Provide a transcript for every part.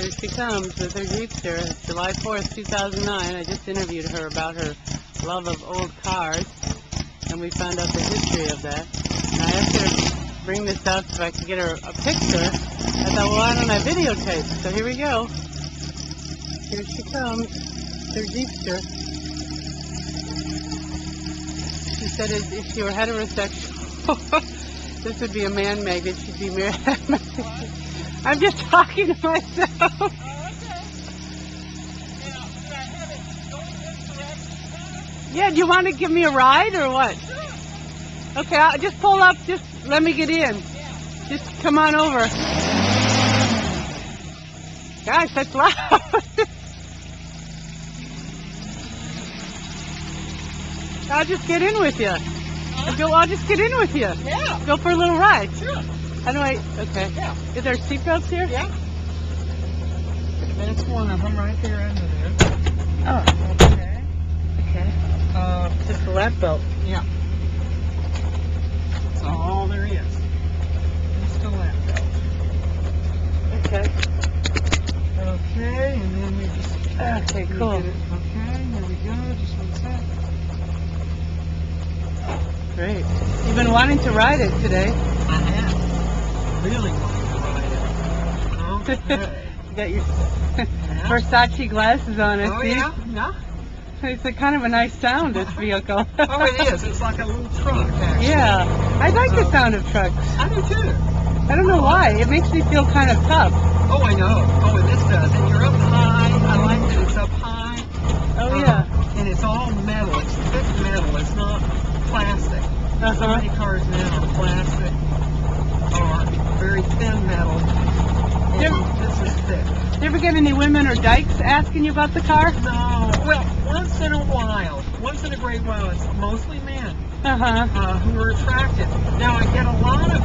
Here she comes with her Jeepster. It's July 4th, 2009. I just interviewed her about her love of old cars, and we found out the history of that. And I asked her to bring this up so I could get her a picture. I thought, well, why don't I videotape? So here we go. Here she comes, her Jeepster. She said if she were heterosexual, this would be a man magnet. She'd be married. I'm just talking to myself. Oh, okay. Now, should I have it go in this direction? Yeah, do you want to give me a ride or what? Sure. Okay, I'll just pull up. Just let me get in. Yeah. Just come on over. Gosh, that's loud. I'll just get in with you. I'll just get in with you. Yeah. Go for a little ride. Sure. How do I? Okay. Yeah. Is there seatbelts here? Yeah. That's one of them right there under there. Oh. Okay. Okay. Just a lap belt. Yeah. That's all there is. Just a lap belt. Okay. Okay, and then we just... Okay, cool. Okay, here we go. Just one sec. Great. You've been wanting to ride it today. I have. Really wanting to ride it. You got your Versace glasses on, I Oh, see. yeah? Yeah. It's a kind of a nice sound, this vehicle. Oh, it is. It's like a little truck, actually. Yeah. I like the sound of trucks. I do, too. I don't know why. It makes me feel kind of tough. Oh, I know. Oh, and this does. And you're up high. I like that it's up high. Oh, yeah. And it's all metal. It's thick metal. It's not plastic. So Uh-huh. many cars now are plastic or very thin metal. And this is thick. You ever get any women or dykes asking you about the car? No. Well, once in a while. Once in a great while. It's mostly men Uh-huh. who are attracted. Now, I get a lot of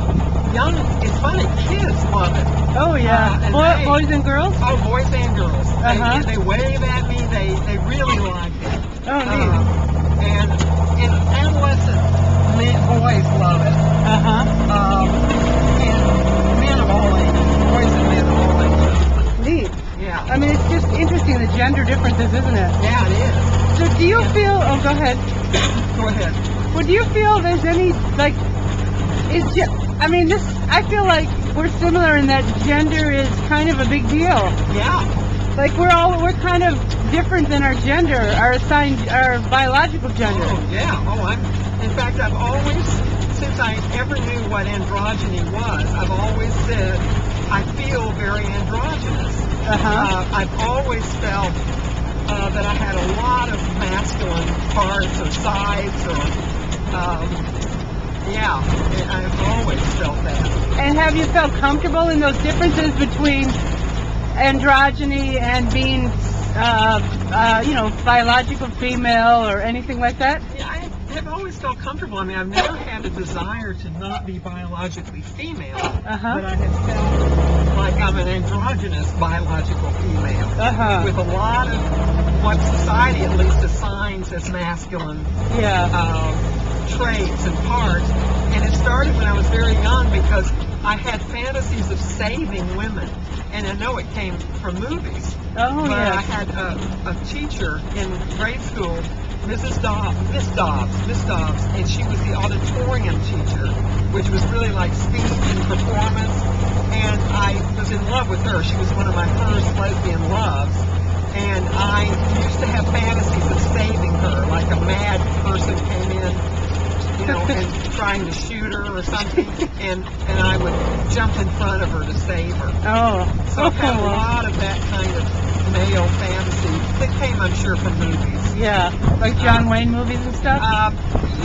young, it's funny, kids love it. Oh, yeah. And Boys and girls? Oh, boys and girls. Uh-huh. They wave at me. They really like it. Oh, neat. And adolescent boys love it. Uh-huh. And men of all ages. Boys and men of all ages. Neat. Yeah. I mean, it's just interesting, the gender differences, isn't it? Yeah, it is. So do you feel, oh, go ahead. Go ahead. Well, do you feel there's any, like, I feel like we're similar in that gender is kind of a big deal. Yeah. Like, we're kind of different than our gender, our biological gender. Oh, yeah. Oh, in fact, I've always, since I ever knew what androgyny was, I've always said I feel very androgynous. Uh-huh. I've always felt that I had a lot of masculine parts or sides or, yeah, I've always felt that. And have you felt comfortable in those differences between androgyny and being, biological female or anything like that? Yeah, I have always felt comfortable. I mean, I've never had a desire to not be biologically female, Uh-huh. but I have felt like I'm an androgynous biological female Uh-huh. with a lot of what society at least assigns as masculine Yeah. traits and parts. And it started when I was very young because I had fantasies of saving women. And I know it came from movies. Oh, But yeah. I had a teacher in grade school, Miss Dobbs, and she was the auditorium teacher, which was really like speech and performance. And I was in love with her. She was one of my first lesbian loves. And I used to have fantasies of saving her, like a mad person came in, and trying to shoot her or something, and I would jump in front of her to save her. Oh. So I've had a lot of that kind of male fantasy that came, I'm sure, from movies. Yeah. Like John Wayne movies and stuff?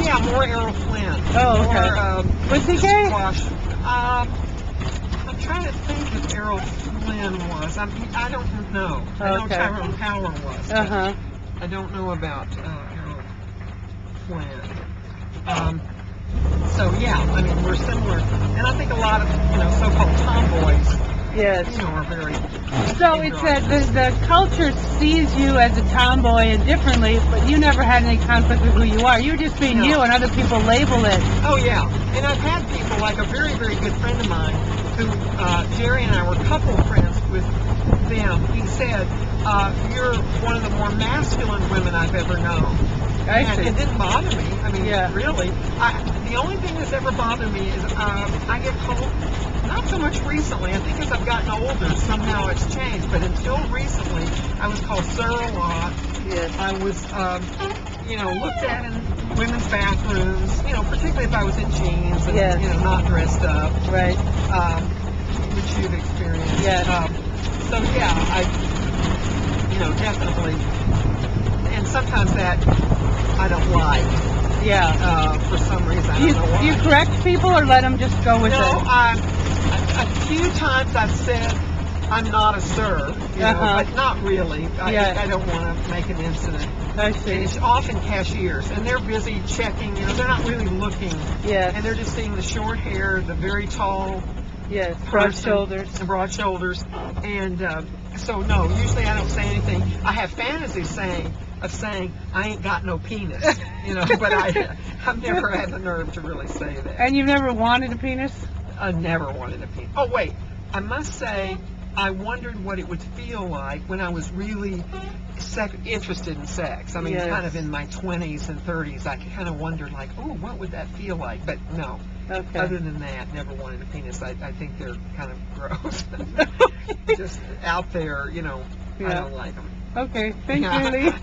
Yeah, more Errol Flynn. Oh, okay. More, Was he gay? I'm trying to think if Errol Flynn was. I don't know. I know Okay. Tyrone Power was. but Uh-huh. I don't know about Errol Flynn. So yeah, I mean, we're similar, and I think a lot of so-called tomboys, Yes. are very. So it's that the culture sees you as a tomboy and differently, but you never had any conflict with who you are. You're just being No. you, and other people label it. Oh yeah, and I've had people like a very, very good friend of mine who Jerry and I were couple friends with them, him, he said, "You're one of the more masculine women I've ever known." I see. It didn't bother me. I mean, Yeah. really. The only thing that's ever bothered me is I get called, not so much recently. I think as I've gotten older, somehow it's changed. But until recently, I was called sir a lot. Yes. I was, looked at in women's bathrooms, particularly if I was in jeans and, Yes. not dressed up, Right. which you've experienced. Yes. So, yeah, I, definitely, and sometimes that I don't like, Yeah. for some reason. I Do you, don't know why. do you correct people or let them just go with No, it? a few times I've said I'm not a sir, but not really. Yeah. I don't want to make an incident. I And see. it's often cashiers, and they're busy checking. They're not really looking, Yes. and they're just seeing the short hair, the very tall, Yes. Broad person, shoulders. the broad shoulders, and so no. Usually I don't say anything. I have fantasies of saying I ain't got no penis, but I've never had the nerve to really say that. And you've never wanted a penis? I never wanted a penis. Oh wait, I must say I wondered what it would feel like when I was really interested in sex. I mean, Yes. kind of in my 20s and 30s, I kind of wondered like, oh, what would that feel like? But no. Okay. Other than that, never wanted a penis. I think they're kind of gross. Just out there, I Yeah. don't like them. Okay. Thank Yeah. you, Lee.